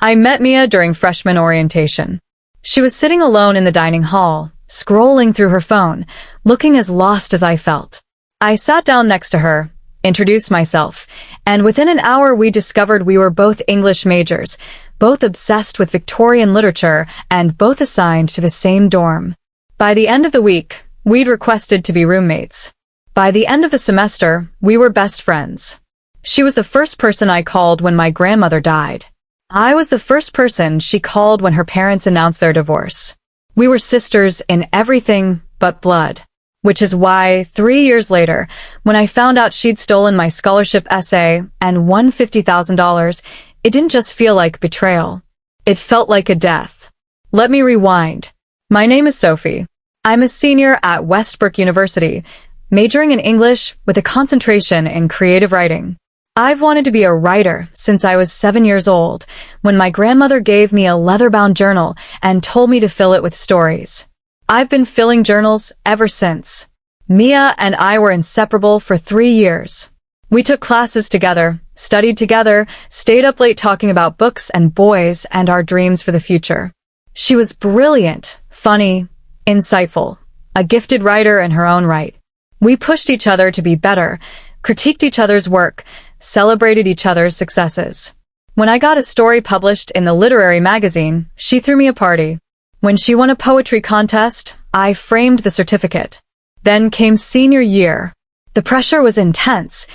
I met Mia during freshman orientation. She was sitting alone in the dining hall, scrolling through her phone, looking as lost as I felt. I sat down next to her, introduced myself, and within an hour we discovered we were both English majors, both obsessed with Victorian literature, and both assigned to the same dorm. By the end of the week, we'd requested to be roommates. By the end of the semester, we were best friends. She was the first person I called when my grandmother died. I was the first person she called when her parents announced their divorce. We were sisters in everything but blood. Which is why, 3 years later, when I found out she'd stolen my scholarship essay and won $50,000, it didn't just feel like betrayal. It felt like a death. Let me rewind. My name is Sophie. I'm a senior at Westbrook University, majoring in English with a concentration in creative writing. I've wanted to be a writer since I was 7 years old, when my grandmother gave me a leather-bound journal and told me to fill it with stories. I've been filling journals ever since. Mia and I were inseparable for 3 years. We took classes together, studied together, stayed up late talking about books and boys and our dreams for the future. She was brilliant, funny, insightful, a gifted writer in her own right. We pushed each other to be better, critiqued each other's work, celebrated each other's successes. When I got a story published in the literary magazine, she threw me a party. When she won a poetry contest, I framed the certificate. Then came senior year. The pressure was intense.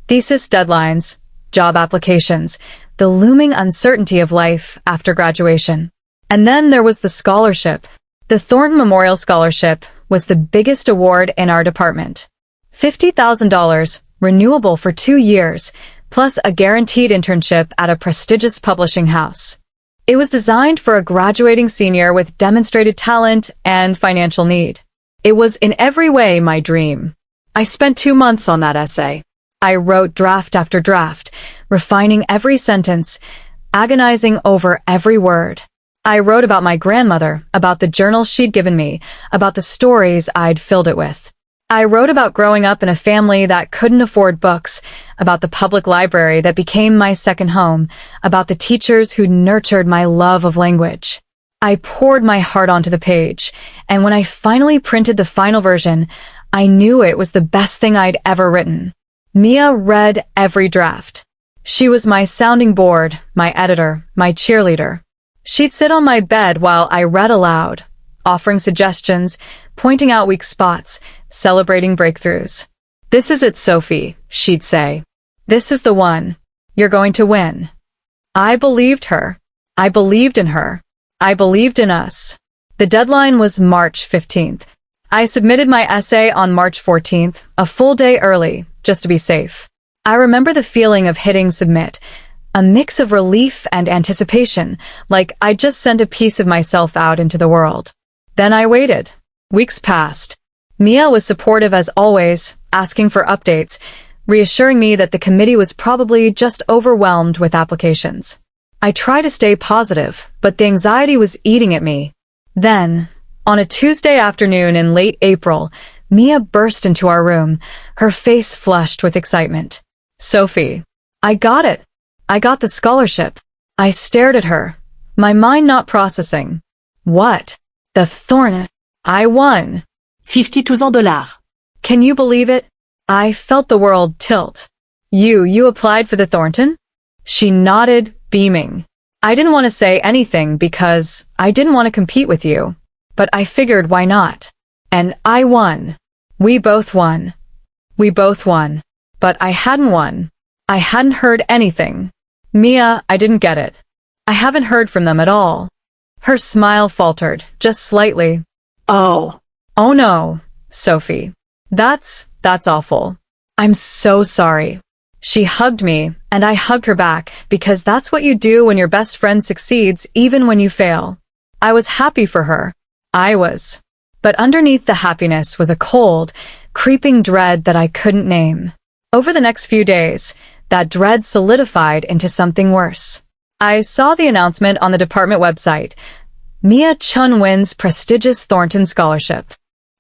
Thesis deadlines, job applications, the looming uncertainty of life after graduation. And then there was the scholarship. The Thornton Memorial Scholarship was the biggest award in our department. $50,000, renewable for 2 years, plus a guaranteed internship at a prestigious publishing house. It was designed for a graduating senior with demonstrated talent and financial need. It was in every way my dream. I spent 2 months on that essay. I wrote draft after draft, refining every sentence, agonizing over every word. I wrote about my grandmother, about the journal she'd given me, about the stories I'd filled it with. I wrote about growing up in a family that couldn't afford books, about the public library that became my second home, about the teachers who nurtured my love of language. I poured my heart onto the page, and when I finally printed the final version, I knew it was the best thing I'd ever written. Mia read every draft. She was my sounding board, my editor, my cheerleader. She'd sit on my bed while I read aloud, offering suggestions, pointing out weak spots, celebrating breakthroughs. "This is it, Sophie," she'd say. "This is the one. You're going to win." I believed her. I believed in her. I believed in us. The deadline was March 15th. I submitted my essay on March 14th, a full day early, just to be safe. I remember the feeling of hitting submit, a mix of relief and anticipation, like I'd just sent a piece of myself out into the world. Then I waited. Weeks passed. Mia was supportive as always, asking for updates, reassuring me that the committee was probably just overwhelmed with applications. I tried to stay positive, but the anxiety was eating at me. Then, on a Tuesday afternoon in late April, Mia burst into our room, her face flushed with excitement. "Sophie, I got it. I got the scholarship." I stared at her, my mind not processing. What? The Thornton? I won. $52,000. Can you believe it? I felt the world tilt. You applied for the Thornton? She nodded, beaming. I didn't want to say anything because I didn't want to compete with you. But I figured why not? And I won. We both won. We both won. But I hadn't won. I hadn't heard anything. Mia, I didn't get it. I haven't heard from them at all. Her smile faltered, just slightly. Oh. Oh no, Sophie. That's awful. I'm so sorry. She hugged me, and I hugged her back, because that's what you do when your best friend succeeds even when you fail. I was happy for her. I was. But underneath the happiness was a cold, creeping dread that I couldn't name. Over the next few days, that dread solidified into something worse. I saw the announcement on the department website. Mia Chun wins prestigious Thornton scholarship.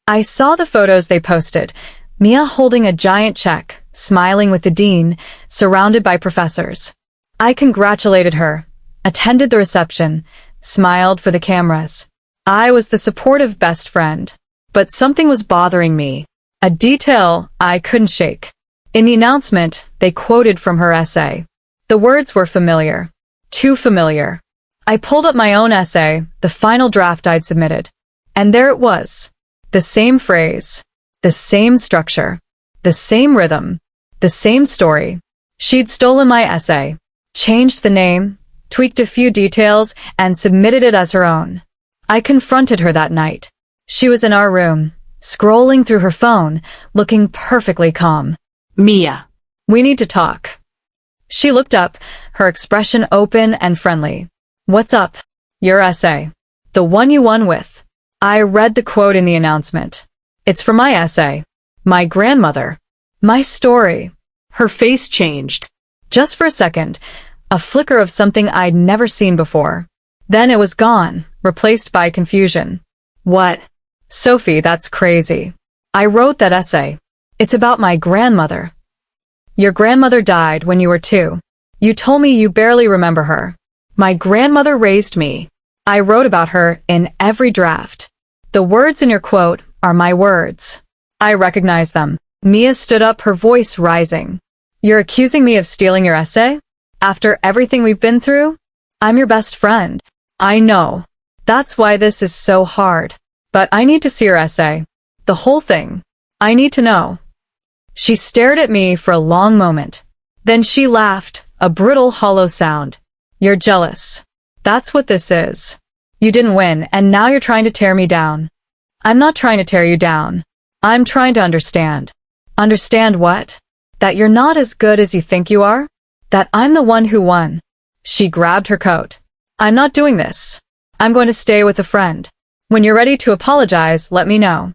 I saw the photos they posted. Mia holding a giant check, smiling with the dean, surrounded by professors. I congratulated her, attended the reception, smiled for the cameras. I was the supportive best friend. But something was bothering me. A detail I couldn't shake. In the announcement, they quoted from her essay. The words were familiar. Too familiar. I pulled up my own essay, the final draft I'd submitted. And there it was. The same phrase. The same structure. The same rhythm. The same story. She'd stolen my essay, changed the name, tweaked a few details, and submitted it as her own. I confronted her that night. She was in our room, scrolling through her phone, looking perfectly calm. Mia. We need to talk. She looked up, her expression open and friendly. What's up? Your essay. The one you won with. I read the quote in the announcement. It's from my essay. My grandmother. My story. Her face changed. Just for a second, a flicker of something I'd never seen before. Then it was gone, replaced by confusion. What? Sophie, that's crazy. I wrote that essay. It's about my grandmother. Your grandmother died when you were 2. You told me you barely remember her. My grandmother raised me. I wrote about her in every draft. The words in your quote are my words. I recognize them. Mia stood up, her voice rising. You're accusing me of stealing your essay? After everything we've been through? I'm your best friend. I know. That's why this is so hard. But I need to see your essay. The whole thing. I need to know. She stared at me for a long moment. Then she laughed, a brittle, hollow sound. You're jealous. That's what this is. You didn't win, and now you're trying to tear me down. I'm not trying to tear you down. I'm trying to understand. Understand what? That you're not as good as you think you are? That I'm the one who won. She grabbed her coat. I'm not doing this. I'm going to stay with a friend. When you're ready to apologize, let me know.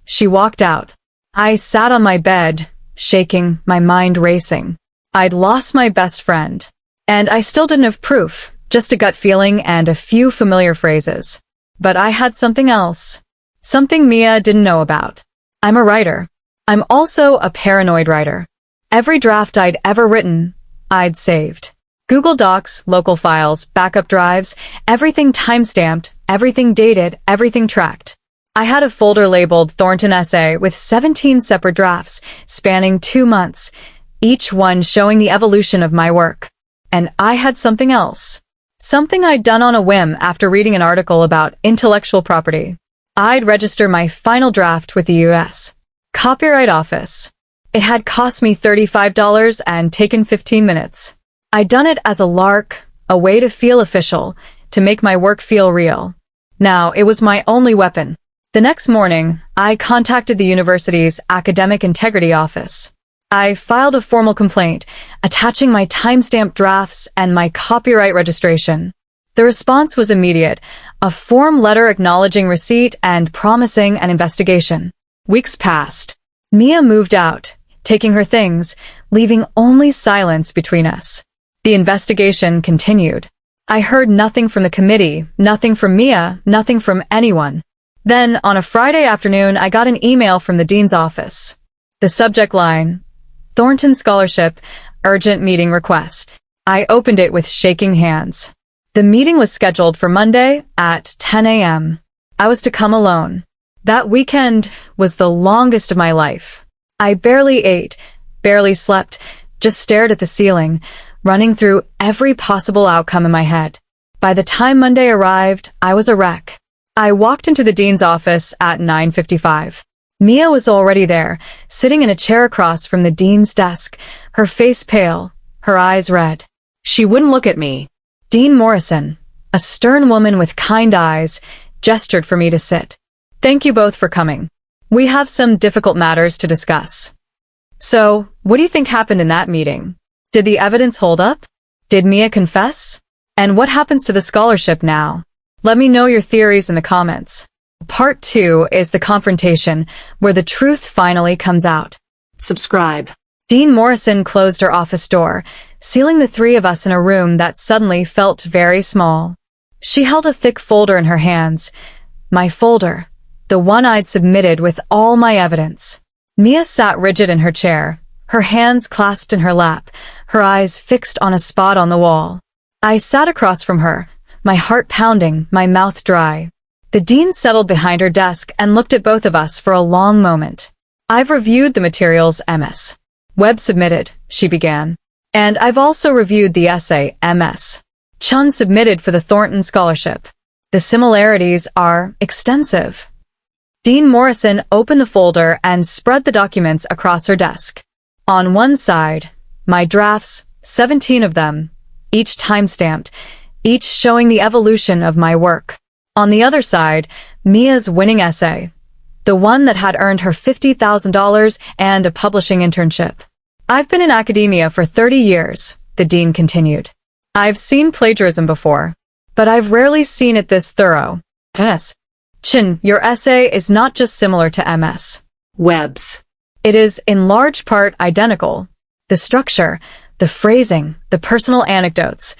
She walked out. I sat on my bed, shaking, my mind racing. I'd lost my best friend. And I still didn't have proof, just a gut feeling and a few familiar phrases. But I had something else. Something Mia didn't know about. I'm a writer. I'm also a paranoid writer. Every draft I'd ever written, I'd saved. Google Docs, local files, backup drives, everything timestamped, everything dated, everything tracked. I had a folder labeled Thornton Essay with 17 separate drafts, spanning 2 months, each one showing the evolution of my work. And I had something else. Something I'd done on a whim after reading an article about intellectual property. I'd register my final draft with the U.S. Copyright Office. It had cost me $35 and taken 15 minutes. I'd done it as a lark, a way to feel official, to make my work feel real. Now, it was my only weapon. The next morning, I contacted the university's Academic Integrity Office. I filed a formal complaint, attaching my timestamped drafts and my copyright registration. The response was immediate, a form letter acknowledging receipt and promising an investigation. Weeks passed. Mia moved out, taking her things, leaving only silence between us. The investigation continued. I heard nothing from the committee, nothing from Mia, nothing from anyone. Then, on a Friday afternoon, I got an email from the dean's office. The subject line, Thornton Scholarship, Urgent Meeting Request. I opened it with shaking hands. The meeting was scheduled for Monday at 10 a.m. I was to come alone. That weekend was the longest of my life. I barely ate, barely slept, just stared at the ceiling, running through every possible outcome in my head. By the time Monday arrived, I was a wreck. I walked into the dean's office at 9:55. Mia was already there, sitting in a chair across from the dean's desk, her face pale, her eyes red. She wouldn't look at me. Dean Morrison, a stern woman with kind eyes, gestured for me to sit. Thank you both for coming. We have some difficult matters to discuss. So, what do you think happened in that meeting? Did the evidence hold up? Did Mia confess? And what happens to the scholarship now? Let me know your theories in the comments. Part 2 is the confrontation, where the truth finally comes out. Subscribe. Dean Morrison closed her office door, sealing the 3 of us in a room that suddenly felt very small. She held a thick folder in her hands. My folder. The one I'd submitted with all my evidence. Mia sat rigid in her chair, her hands clasped in her lap, her eyes fixed on a spot on the wall. I sat across from her, my heart pounding, my mouth dry. The dean settled behind her desk and looked at both of us for a long moment. I've reviewed the materials, Ms. Webb submitted, she began. And I've also reviewed the essay, Ms. Chun submitted for the Thornton Scholarship. The similarities are extensive. Dean Morrison opened the folder and spread the documents across her desk. On one side, my drafts, 17 of them, each time-stamped, each showing the evolution of my work. On the other side, Mia's winning essay, the one that had earned her $50,000 and a publishing internship. I've been in academia for 30 years, the dean continued. I've seen plagiarism before, but I've rarely seen it this thorough. Yes. Chin, your essay is not just similar to Ms. Webb's. It is in large part identical. The structure, the phrasing, the personal anecdotes,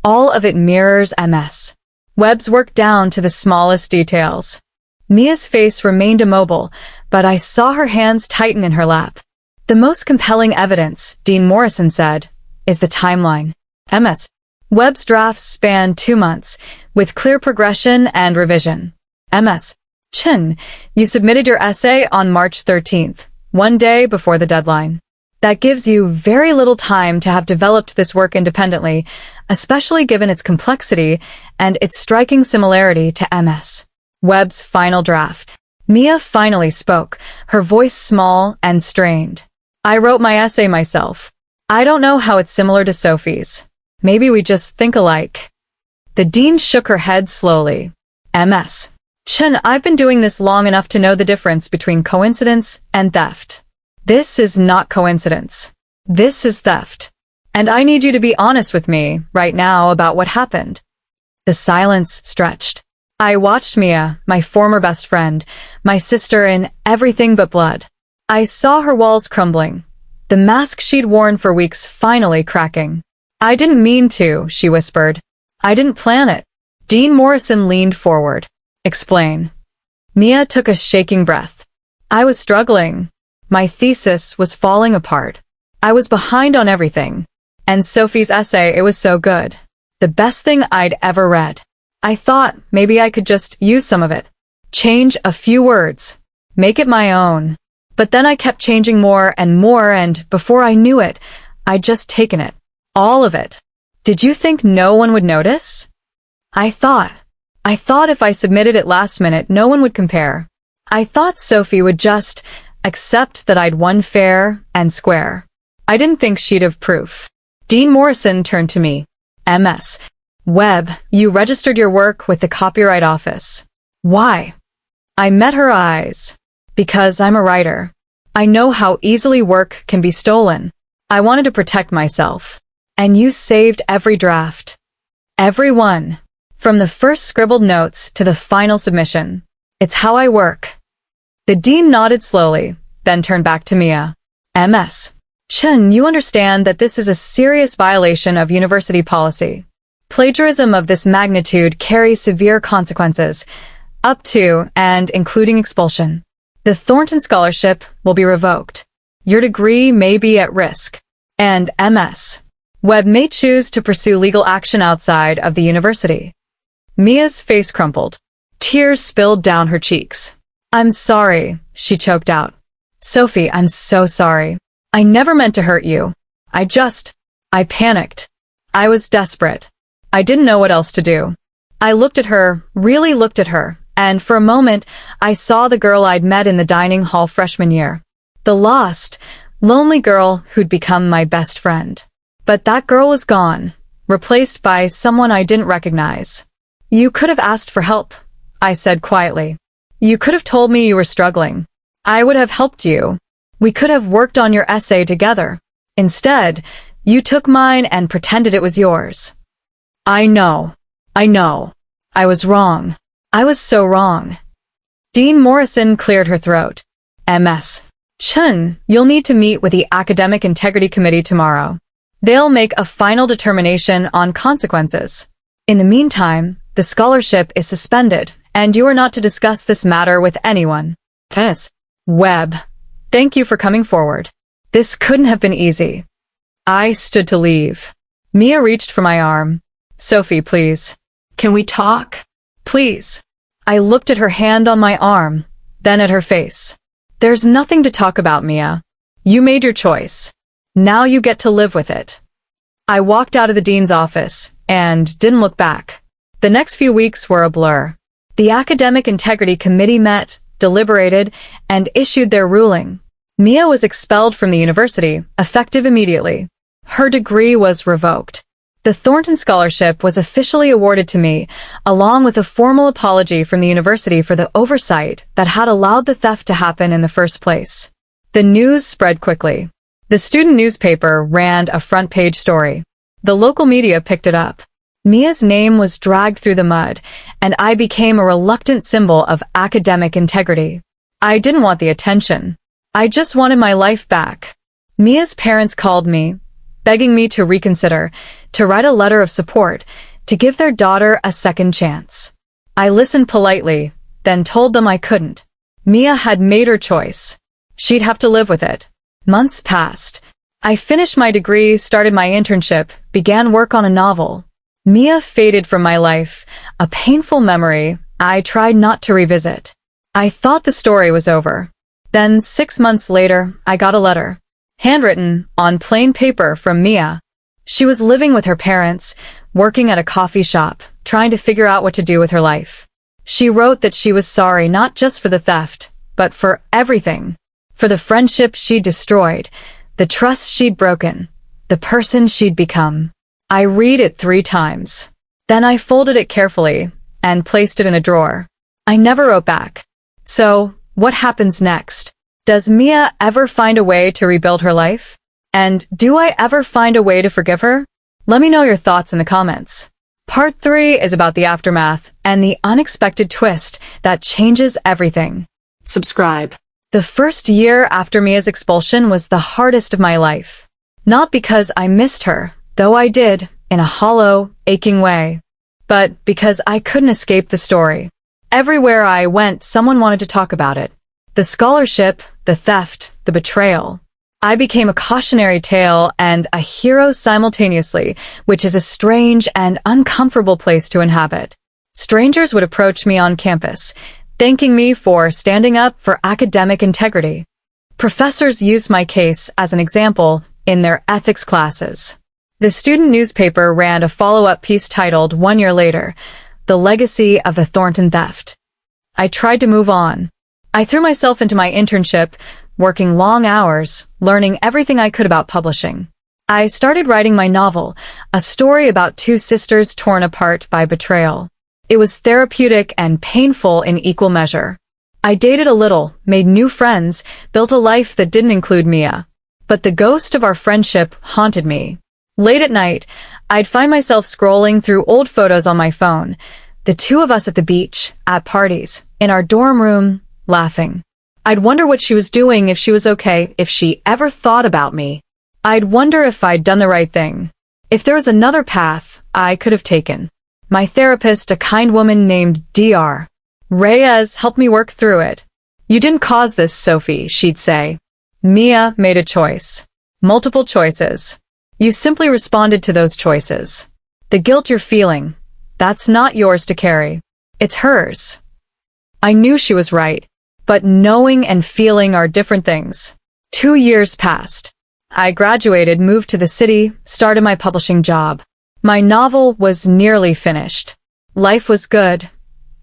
all of it mirrors Ms. Webb's work down to the smallest details. Mia's face remained immobile, but I saw her hands tighten in her lap. The most compelling evidence, Dean Morrison said, is the timeline. Ms. Webb's drafts span 2 months, with clear progression and revision. Ms. Chin, you submitted your essay on March 13th, 1 day before the deadline. That gives you very little time to have developed this work independently, especially given its complexity and its striking similarity to Ms. Webb's final draft. Mia finally spoke, her voice small and strained. I wrote my essay myself. I don't know how it's similar to Sophie's. Maybe we just think alike. The dean shook her head slowly. Ms. Chen, I've been doing this long enough to know the difference between coincidence and theft. This is not coincidence. This is theft. And I need you to be honest with me right now about what happened. The silence stretched. I watched Mia, my former best friend, my sister in everything but blood. I saw her walls crumbling, the mask she'd worn for weeks finally cracking. I didn't mean to, she whispered. I didn't plan it. Dean Morrison leaned forward. Explain. Mia took a shaking breath. I was struggling. My thesis was falling apart. I was behind on everything. And Sophie's essay, it was so good. The best thing I'd ever read. I thought maybe I could just use some of it. Change a few words. Make it my own. But then I kept changing more, and before I knew it, I'd just taken it. All of it. Did you think no one would notice? I thought if I submitted it last minute, no one would compare. I thought Sophie would just accept that I'd won fair and square. I didn't think she'd have proof. Dean Morrison turned to me. Ms. Webb, you registered your work with the Copyright Office. Why? I met her eyes. Because I'm a writer. I know how easily work can be stolen. I wanted to protect myself. And you saved every draft. Every one. From the first scribbled notes to the final submission. It's how I work. The dean nodded slowly, then turned back to Mia. Ms. Chen, you understand that this is a serious violation of university policy. Plagiarism of this magnitude carries severe consequences, up to and including expulsion. The Thornton Scholarship will be revoked. Your degree may be at risk. And Ms. Webb may choose to pursue legal action outside of the university. Mia's face crumpled. Tears spilled down her cheeks. I'm sorry, she choked out. Sophie, I'm so sorry. I never meant to hurt you. I panicked. I was desperate. I didn't know what else to do. I looked at her, really looked at her, and for a moment, I saw the girl I'd met in the dining hall freshman year. The lost, lonely girl who'd become my best friend. But that girl was gone, replaced by someone I didn't recognize. You could have asked for help, I said quietly. You could have told me you were struggling. I would have helped you. We could have worked on your essay together. Instead, you took mine and pretended it was yours. I know. I was wrong. I was so wrong. Dean Morrison cleared her throat. Ms. Chen, you'll need to meet with the Academic Integrity Committee tomorrow. They'll make a final determination on consequences. In the meantime, the scholarship is suspended, and you are not to discuss this matter with anyone. Ms. Webb, thank you for coming forward. This couldn't have been easy. I stood to leave. Mia reached for my arm. Sophie, please. Can we talk? Please. I looked at her hand on my arm, then at her face. There's nothing to talk about, Mia. You made your choice. Now you get to live with it. I walked out of the dean's office and didn't look back. The next few weeks were a blur. The Academic Integrity Committee met, deliberated, and issued their ruling. Mia was expelled from the university, effective immediately. Her degree was revoked. The Thornton Scholarship was officially awarded to me, along with a formal apology from the university for the oversight that had allowed the theft to happen in the first place. The news spread quickly. The student newspaper ran a front-page story. The local media picked it up. Mia's name was dragged through the mud, and I became a reluctant symbol of academic integrity. I didn't want the attention. I just wanted my life back. Mia's parents called me, begging me to reconsider, to write a letter of support, to give their daughter a second chance. I listened politely, then told them I couldn't. Mia had made her choice. She'd have to live with it. Months passed. I finished my degree, started my internship, began work on a novel. Mia faded from my life, a painful memory I tried not to revisit. I thought the story was over. Then 6 months later, I got a letter. Handwritten, on plain paper, from Mia. She was living with her parents, working at a coffee shop, trying to figure out what to do with her life. She wrote that she was sorry not just for the theft, but for everything. For the friendship she'd destroyed, the trust she'd broken, the person she'd become. I read it 3 times. Then I folded it carefully and placed it in a drawer. I never wrote back. So, what happens next? Does Mia ever find a way to rebuild her life? And do I ever find a way to forgive her? Let me know your thoughts in the comments. Part 3 is about the aftermath and the unexpected twist that changes everything. Subscribe. The first year after Mia's expulsion was the hardest of my life. Not because I missed her, though I did, in a hollow, aching way, but because I couldn't escape the story. Everywhere I went, someone wanted to talk about it. The scholarship, the theft, the betrayal. I became a cautionary tale and a hero simultaneously, which is a strange and uncomfortable place to inhabit. Strangers would approach me on campus, thanking me for standing up for academic integrity. Professors used my case as an example in their ethics classes. The student newspaper ran a follow-up piece titled 1 year later, The Legacy of the Thornton Theft. I tried to move on. I threw myself into my internship, working long hours, learning everything I could about publishing. I started writing my novel, a story about 2 sisters torn apart by betrayal. It was therapeutic and painful in equal measure. I dated a little, made new friends, built a life that didn't include Mia. But the ghost of our friendship haunted me. Late at night, I'd find myself scrolling through old photos on my phone. The 2 of us at the beach, at parties, in our dorm room, laughing. I'd wonder what she was doing, if she was okay, if she ever thought about me. I'd wonder if I'd done the right thing. If there was another path I could have taken. My therapist, a kind woman named Dr. Reyes, helped me work through it. You didn't cause this, Sophie, she'd say. Mia made a choice. Multiple choices. You simply responded to those choices. The guilt you're feeling, that's not yours to carry. It's hers. I knew she was right, but knowing and feeling are different things. 2 years passed. I graduated, moved to the city, started my publishing job. My novel was nearly finished. Life was good,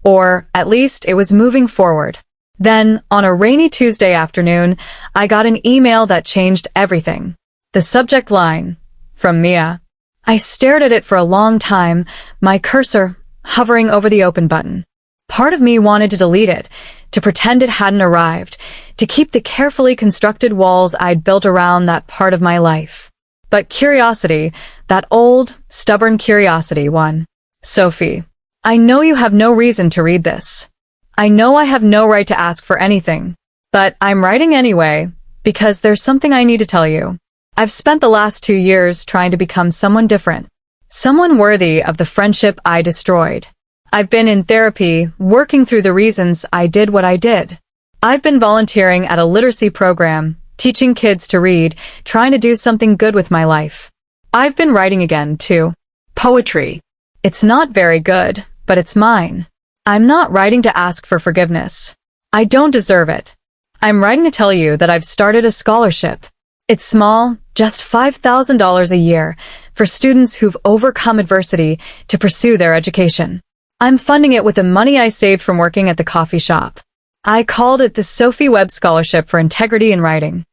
or at least it was moving forward. Then, on a rainy Tuesday afternoon, I got an email that changed everything. The subject line, from Mia. I stared at it for a long time, my cursor hovering over the open button. Part of me wanted to delete it, to pretend it hadn't arrived, to keep the carefully constructed walls I'd built around that part of my life. But curiosity, that old, stubborn curiosity, won. Sophie, I know you have no reason to read this. I know I have no right to ask for anything. But I'm writing anyway, because there's something I need to tell you. I've spent the last 2 years trying to become someone different. Someone worthy of the friendship I destroyed. I've been in therapy, working through the reasons I did what I did. I've been volunteering at a literacy program, teaching kids to read, trying to do something good with my life. I've been writing again, too. Poetry. It's not very good, but it's mine. I'm not writing to ask for forgiveness. I don't deserve it. I'm writing to tell you that I've started a scholarship. It's small, just $5,000 a year, for students who've overcome adversity to pursue their education. I'm funding it with the money I saved from working at the coffee shop. I called it the Sophie Webb Scholarship for Integrity in Writing.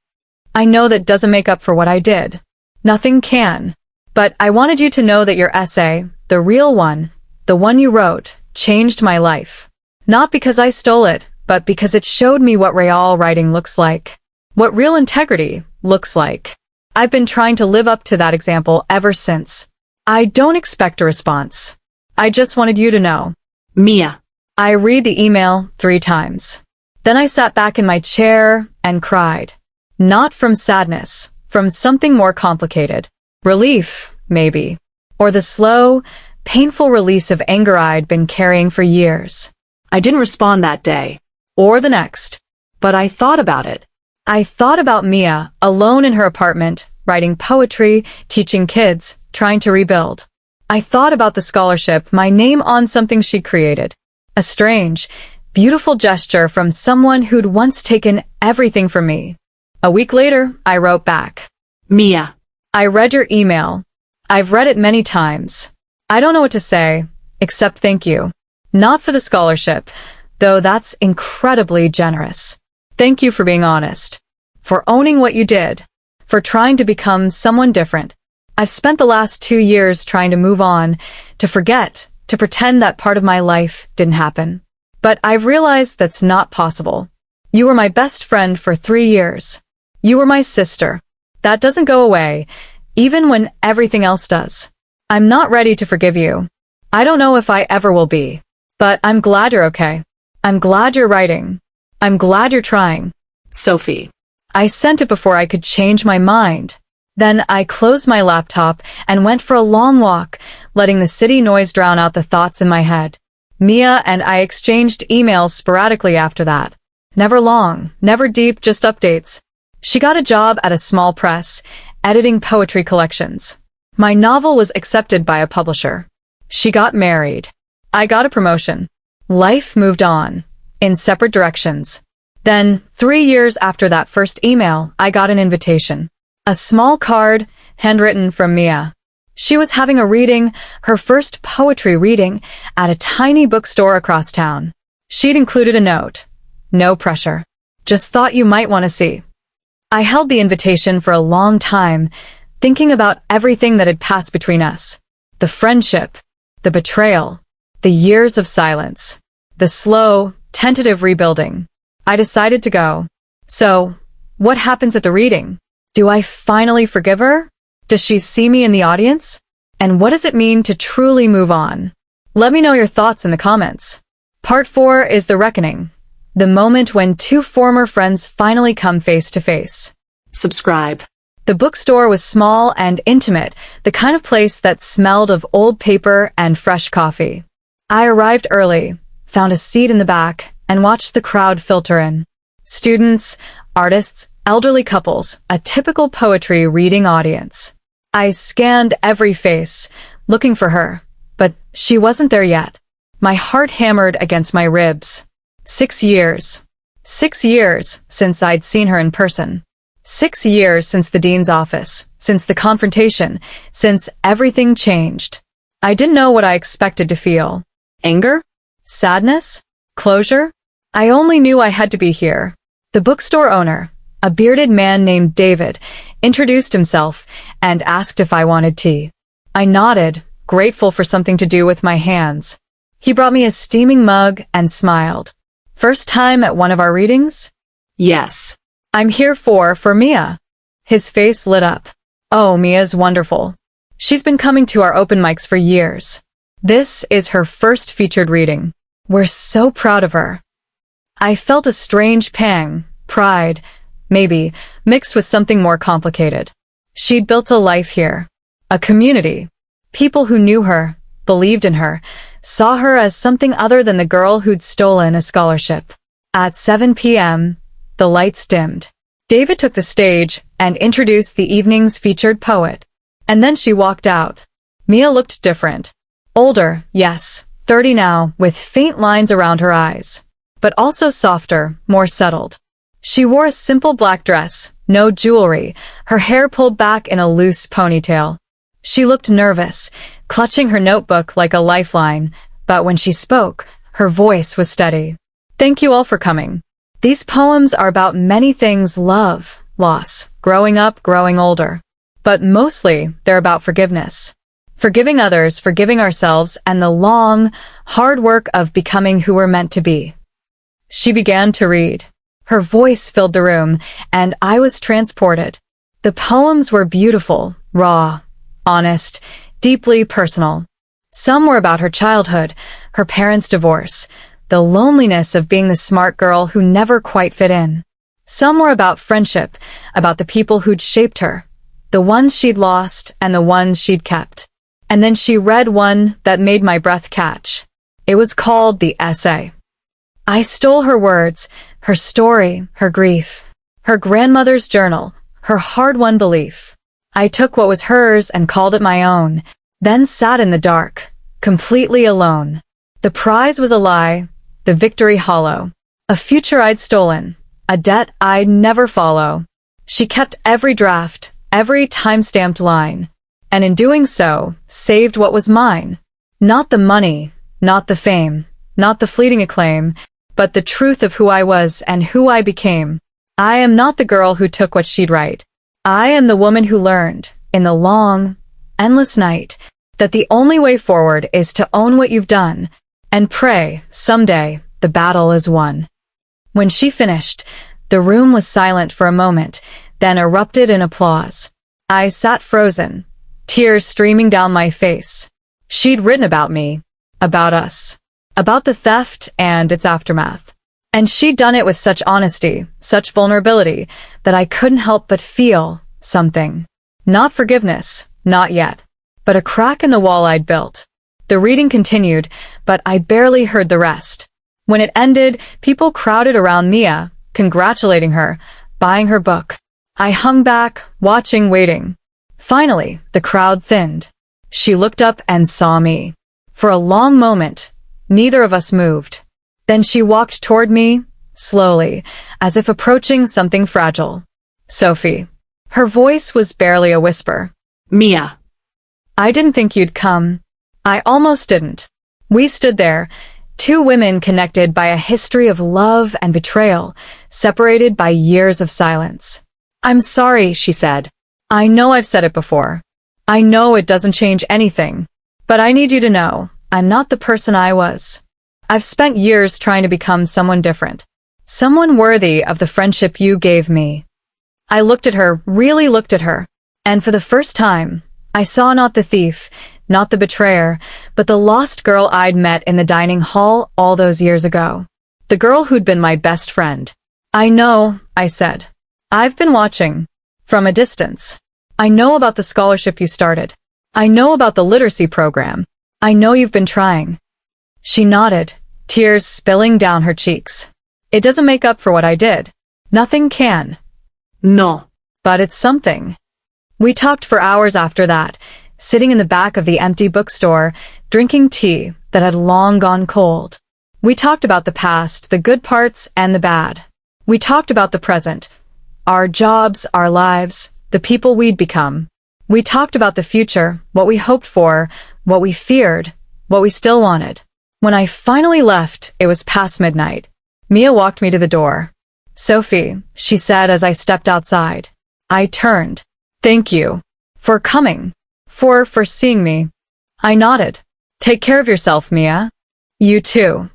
I know that doesn't make up for what I did. Nothing can. But I wanted you to know that your essay, the real one, the one you wrote, changed my life. Not because I stole it, but because it showed me what real writing looks like. What real integrity looks like. I've been trying to live up to that example ever since. I don't expect a response. I just wanted you to know. Mia. I read the email 3 times. Then I sat back in my chair and cried. Not from sadness, from something more complicated. Relief, maybe. Or the slow, painful release of anger I'd been carrying for years. I didn't respond that day. Or the next. But I thought about it. I thought about Mia, alone in her apartment, writing poetry, teaching kids, trying to rebuild. I thought about the scholarship, my name on something she created. A strange, beautiful gesture from someone who'd once taken everything from me. A week later, I wrote back. Mia. I read your email. I've read it many times. I don't know what to say, except thank you. Not for the scholarship, though that's incredibly generous. Thank you for being honest. For owning what you did. For trying to become someone different. I've spent the last 2 years trying to move on, to forget, to pretend that part of my life didn't happen. But I've realized that's not possible. You were my best friend for 3 years. You were my sister. That doesn't go away, even when everything else does. I'm not ready to forgive you. I don't know if I ever will be. But I'm glad you're okay. I'm glad you're writing. I'm glad you're trying. Sophie. I sent it before I could change my mind. Then I closed my laptop and went for a long walk, letting the city noise drown out the thoughts in my head. Mia and I exchanged emails sporadically after that. Never long, never deep, just updates. She got a job at a small press, editing poetry collections. My novel was accepted by a publisher. She got married. I got a promotion. Life moved on, in separate directions. Then, 3 years after that first email, I got an invitation. A small card, handwritten from Mia. She was having a reading, her first poetry reading, at a tiny bookstore across town. She'd included a note. No pressure. Just thought you might want to see. I held the invitation for a long time, thinking about everything that had passed between us. The friendship, the betrayal, the years of silence, the slow, tentative rebuilding. I decided to go. So, what happens at the reading? Do I finally forgive her? Does she see me in the audience? And what does it mean to truly move on? Let me know your thoughts in the comments. Part 4 is the reckoning. The moment when 2 former friends finally come face to face. Subscribe. The bookstore was small and intimate, the kind of place that smelled of old paper and fresh coffee. I arrived early, found a seat in the back, and watched the crowd filter in. Students, artists, elderly couples, a typical poetry reading audience. I scanned every face, looking for her, but she wasn't there yet. My heart hammered against my ribs. 6 years. 6 years since I'd seen her in person. 6 years since the dean's office, since the confrontation, since everything changed. I didn't know what I expected to feel. Anger? Sadness? Closure? I only knew I had to be here. The bookstore owner, a bearded man named David, introduced himself and asked if I wanted tea. I nodded, grateful for something to do with my hands. He brought me a steaming mug and smiled. First time at one of our readings? Yes. I'm here for Mia. His face lit up. Oh, Mia's wonderful. She's been coming to our open mics for years. This is her first featured reading. We're so proud of her. I felt a strange pang, pride, maybe, mixed with something more complicated. She'd built a life here. A community. People who knew her, believed in her, saw her as something other than the girl who'd stolen a scholarship. At 7 p.m., the lights dimmed. David took the stage and introduced the evening's featured poet. And then she walked out. Mia looked different. Older, yes, 30 now, with faint lines around her eyes. But also softer, more settled. She wore a simple black dress, no jewelry, her hair pulled back in a loose ponytail. She looked nervous, clutching her notebook like a lifeline, but when she spoke, her voice was steady. Thank you all for coming. These poems are about many things: love, loss, growing up, growing older. But mostly, they're about forgiveness. Forgiving others, forgiving ourselves, and the long, hard work of becoming who we're meant to be. She began to read. Her voice filled the room, and I was transported. The poems were beautiful, raw, honest, deeply personal. Some were about her childhood, her parents' divorce, the loneliness of being the smart girl who never quite fit in. Some were about friendship, about the people who'd shaped her, the ones she'd lost and the ones she'd kept. And then she read one that made my breath catch. It was called The Essay. I stole her words, her story, her grief, her grandmother's journal, her hard-won belief. I took what was hers and called it my own, then sat in the dark, completely alone. The prize was a lie, the victory hollow, a future I'd stolen, a debt I'd never follow. She kept every draft, every time-stamped line, and in doing so, saved what was mine. Not the money, not the fame, not the fleeting acclaim, but the truth of who I was and who I became. I am not the girl who took what she'd write. I am the woman who learned, in the long, endless night, that the only way forward is to own what you've done, and pray, someday, the battle is won. When she finished, the room was silent for a moment, then erupted in applause. I sat frozen, tears streaming down my face. She'd written about me, about us, about the theft and its aftermath. And she'd done it with such honesty, such vulnerability, that I couldn't help but feel something. Not forgiveness, not yet, but a crack in the wall I'd built. The reading continued, but I barely heard the rest. When it ended, people crowded around Mia, congratulating her, buying her book. I hung back, watching, waiting. Finally, the crowd thinned. She looked up and saw me. For a long moment, neither of us moved. Then she walked toward me, slowly, as if approaching something fragile. Sophie. Her voice was barely a whisper. Mia. I didn't think you'd come. I almost didn't. We stood there, two women connected by a history of love and betrayal, separated by years of silence. I'm sorry, she said. I know I've said it before. I know it doesn't change anything. But I need you to know, I'm not the person I was. I've spent years trying to become someone different. Someone worthy of the friendship you gave me. I looked at her, really looked at her. And for the first time, I saw not the thief, not the betrayer, but the lost girl I'd met in the dining hall all those years ago. The girl who'd been my best friend. I know, I said. I've been watching. From a distance. I know about the scholarship you started. I know about the literacy program. I know you've been trying. She nodded, tears spilling down her cheeks. It doesn't make up for what I did. Nothing can. No. But it's something. We talked for hours after that, sitting in the back of the empty bookstore, drinking tea that had long gone cold. We talked about the past, the good parts and the bad. We talked about the present, our jobs, our lives, the people we'd become. We talked about the future, what we hoped for, what we feared, what we still wanted. When I finally left, it was past midnight. Mia walked me to the door. Sophie, she said as I stepped outside. I turned. Thank you. For coming. For seeing me. I nodded. Take care of yourself, Mia. You too.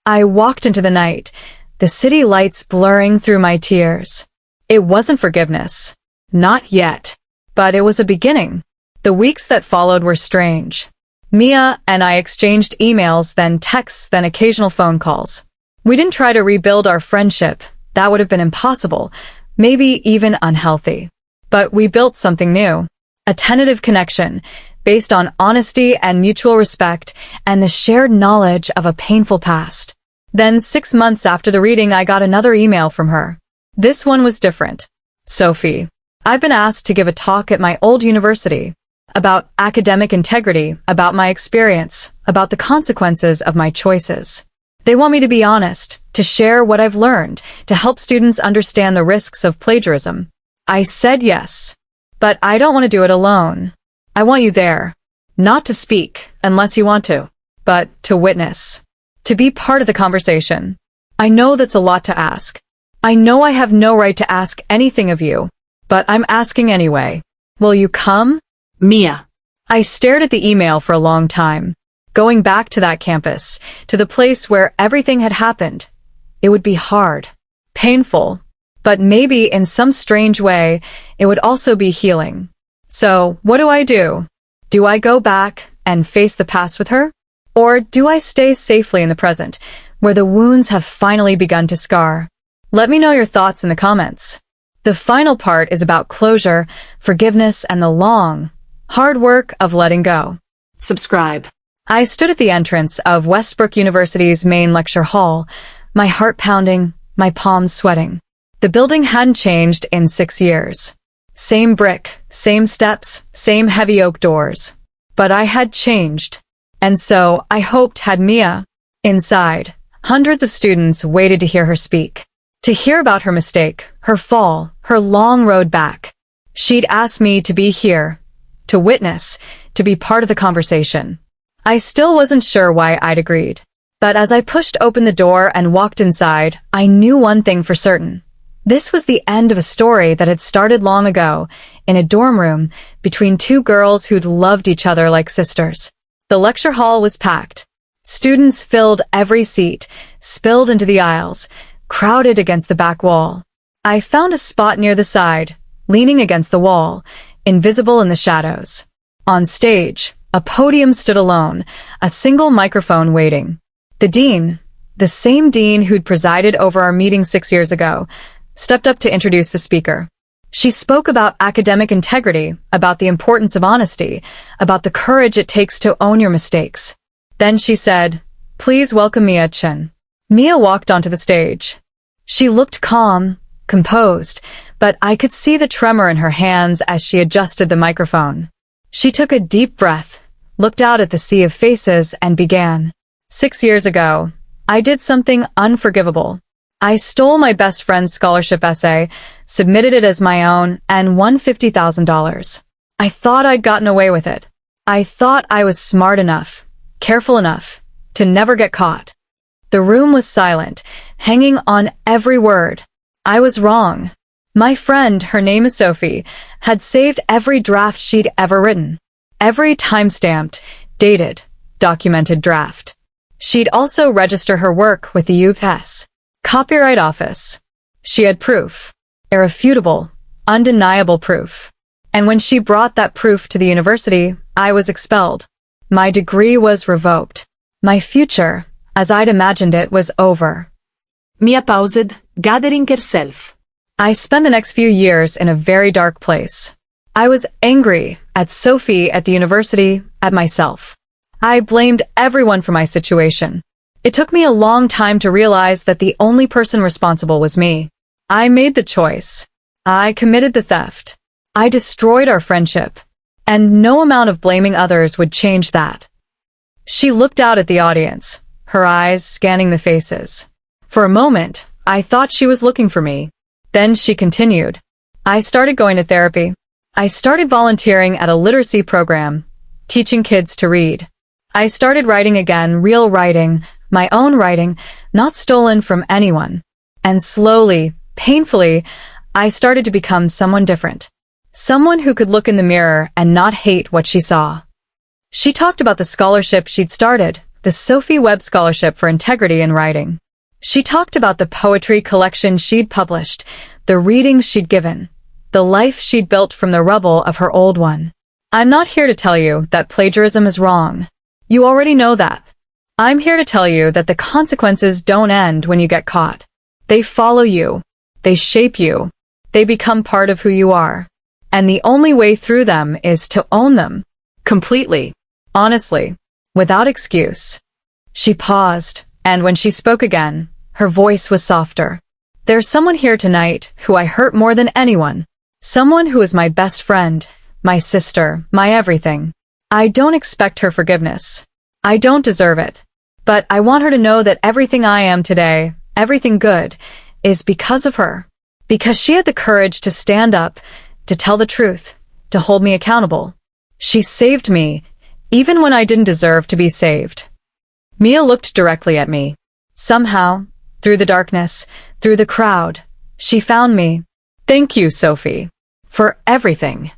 I walked into the night, the city lights blurring through my tears. It wasn't forgiveness. Not yet. But it was a beginning. The weeks that followed were strange. Mia and I exchanged emails, then texts, then occasional phone calls. We didn't try to rebuild our friendship. That would have been impossible, maybe even unhealthy. But we built something new. A tentative connection, based on honesty and mutual respect, and the shared knowledge of a painful past. Then 6 months after the reading, I got another email from her. This one was different. Sophie. I've been asked to give a talk at my old university. about academic integrity, about my experience, about the consequences of my choices. They want me to be honest, to share what I've learned, to help students understand the risks of plagiarism. I said yes. But I don't want to do it alone. I want you there. Not to speak, unless you want to, but to witness. To be part of the conversation. I know that's a lot to ask. I know I have no right to ask anything of you, but I'm asking anyway. Will you come? Mia. I stared at the email for a long time. Going back to that campus, to the place where everything had happened. It would be hard, painful, but maybe in some strange way, it would also be healing. So, what do? Do I go back and face the past with her? Or do I stay safely in the present, where the wounds have finally begun to scar? Let me know your thoughts in the comments. The final part is about closure, forgiveness, and the long, hard work of letting go. Subscribe. I stood at the entrance of Westbrook University's main lecture hall, my heart pounding, my palms sweating. The building hadn't changed in 6 years. Same brick, same steps, same heavy oak doors. But I had changed. And so, I hoped, had Mia. Inside, hundreds of students waited to hear her speak. To hear about her mistake, her fall, her long road back. She'd asked me to be here, to witness, to be part of the conversation. I still wasn't sure why I'd agreed. But as I pushed open the door and walked inside, I knew one thing for certain. This was the end of a story that had started long ago, in a dorm room, between two girls who'd loved each other like sisters. The lecture hall was packed. Students filled every seat, spilled into the aisles, crowded against the back wall. I found a spot near the side, leaning against the wall, invisible in the shadows. On stage, a podium stood alone, a single microphone waiting. The dean, the same dean who'd presided over our meeting 6 years ago, stepped up to introduce the speaker. She spoke about academic integrity, about the importance of honesty, about the courage it takes to own your mistakes. Then she said, "Please welcome Mia Chen." Mia walked onto the stage. She looked calm, composed, but I could see the tremor in her hands as she adjusted the microphone. She took a deep breath, looked out at the sea of faces, and began. 6 years ago, I did something unforgivable. I stole my best friend's scholarship essay, submitted it as my own, and won $50,000. I thought I'd gotten away with it. I thought I was smart enough, careful enough, to never get caught. The room was silent, hanging on every word. I was wrong. My friend, her name is Sophie, had saved every draft she'd ever written. Every time-stamped, dated, documented draft. She'd also register her work with the U.S. Copyright Office. She had proof. Irrefutable, undeniable proof. And when she brought that proof to the university, I was expelled. My degree was revoked. My future, as I'd imagined it, was over. Mia paused, gathering herself. I spent the next few years in a very dark place. I was angry at Sophie, at the university, at myself. I blamed everyone for my situation. It took me a long time to realize that the only person responsible was me. I made the choice. I committed the theft. I destroyed our friendship. And no amount of blaming others would change that. She looked out at the audience, her eyes scanning the faces. For a moment, I thought she was looking for me. Then she continued. I started going to therapy. I started volunteering at a literacy program, teaching kids to read. I started writing again, real writing, my own writing, not stolen from anyone. And slowly, painfully, I started to become someone different. Someone who could look in the mirror and not hate what she saw. She talked about the scholarship she'd started, the Sophie Webb Scholarship for Integrity in Writing. She talked about the poetry collection she'd published, the readings she'd given, the life she'd built from the rubble of her old one. I'm not here to tell you that plagiarism is wrong. You already know that. I'm here to tell you that the consequences don't end when you get caught. They follow you. They shape you. They become part of who you are. And the only way through them is to own them. Completely. Honestly. Without excuse. She paused, and when she spoke again, her voice was softer. There's someone here tonight who I hurt more than anyone. Someone who is my best friend, my sister, my everything. I don't expect her forgiveness. I don't deserve it. But I want her to know that everything I am today, everything good, is because of her. Because she had the courage to stand up, to tell the truth, to hold me accountable. She saved me, even when I didn't deserve to be saved. Mia looked directly at me. Somehow, through the darkness, through the crowd, she found me. Thank you, Sophie, for everything.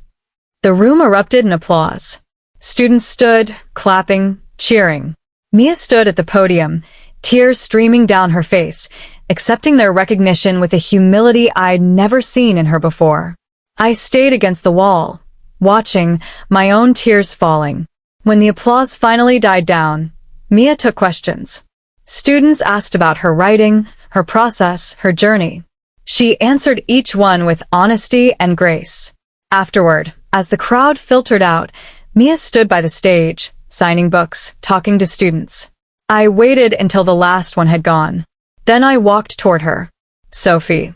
The room erupted in applause. Students stood, clapping, cheering. Mia stood at the podium, tears streaming down her face, accepting their recognition with a humility I'd never seen in her before. I stayed against the wall, watching, my own tears falling. When the applause finally died down, Mia took questions. Students asked about her writing, her process, her journey. She answered each one with honesty and grace. Afterward, as the crowd filtered out, Mia stood by the stage, signing books, talking to students. I waited until the last one had gone. Then I walked toward her. Sophie.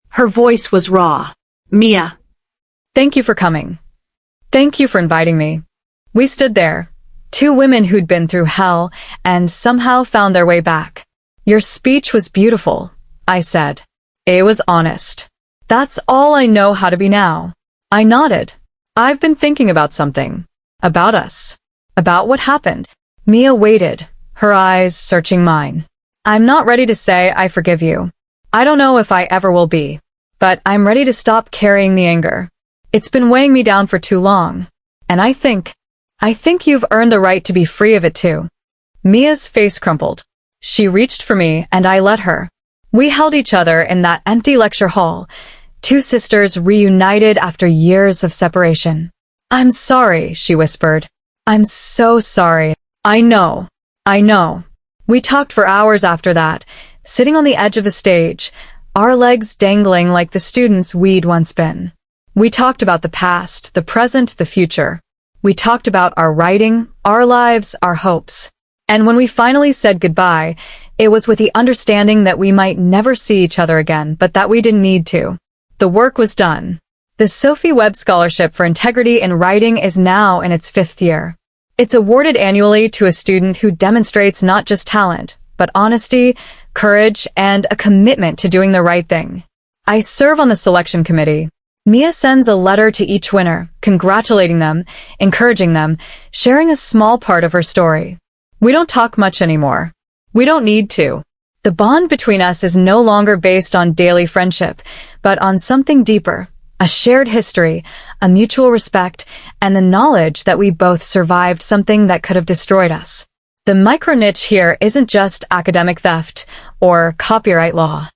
Her voice was raw. Mia. Thank you for coming. Thank you for inviting me. We stood there, two women who'd been through hell and somehow found their way back. Your speech was beautiful, I said. It was honest. That's all I know how to be now. I nodded. I've been thinking about something. About us. About what happened. Mia waited, her eyes searching mine. I'm not ready to say I forgive you. I don't know if I ever will be. But I'm ready to stop carrying the anger. It's been weighing me down for too long. And I think you've earned the right to be free of it too. Mia's face crumpled. She reached for me and I let her. We held each other in that empty lecture hall, two sisters reunited after years of separation. I'm sorry, she whispered. I'm so sorry. I know. We talked for hours after that, sitting on the edge of the stage, our legs dangling like the students we'd once been. We talked about the past, the present, the future. We talked about our writing, our lives, our hopes. And when we finally said goodbye, it was with the understanding that we might never see each other again, but that we didn't need to. The work was done. The Sophie Webb Scholarship for Integrity in Writing is now in its 5th year. It's awarded annually to a student who demonstrates not just talent, but honesty, courage, and a commitment to doing the right thing. I serve on the selection committee. Mia sends a letter to each winner, congratulating them, encouraging them, sharing a small part of her story. We don't talk much anymore. We don't need to. The bond between us is no longer based on daily friendship, but on something deeper, a shared history, a mutual respect, and the knowledge that we both survived something that could have destroyed us. The micro-niche here isn't just academic theft or copyright law.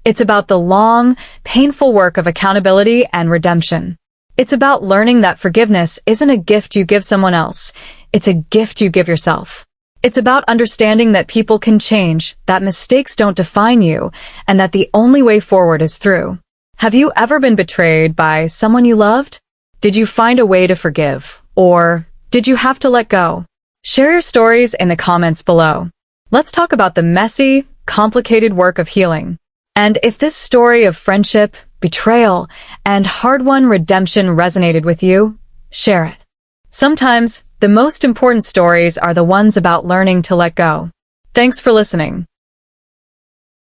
It's about the long, painful work of accountability and redemption. It's about learning that forgiveness isn't a gift you give someone else, it's a gift you give yourself. It's about understanding that people can change, that mistakes don't define you, and that the only way forward is through. Have you ever been betrayed by someone you loved? Did you find a way to forgive? Or did you have to let go? Share your stories in the comments below. Let's talk about the messy, complicated work of healing. And if this story of friendship, betrayal, and hard-won redemption resonated with you, share it. Sometimes, the most important stories are the ones about learning to let go. Thanks for listening.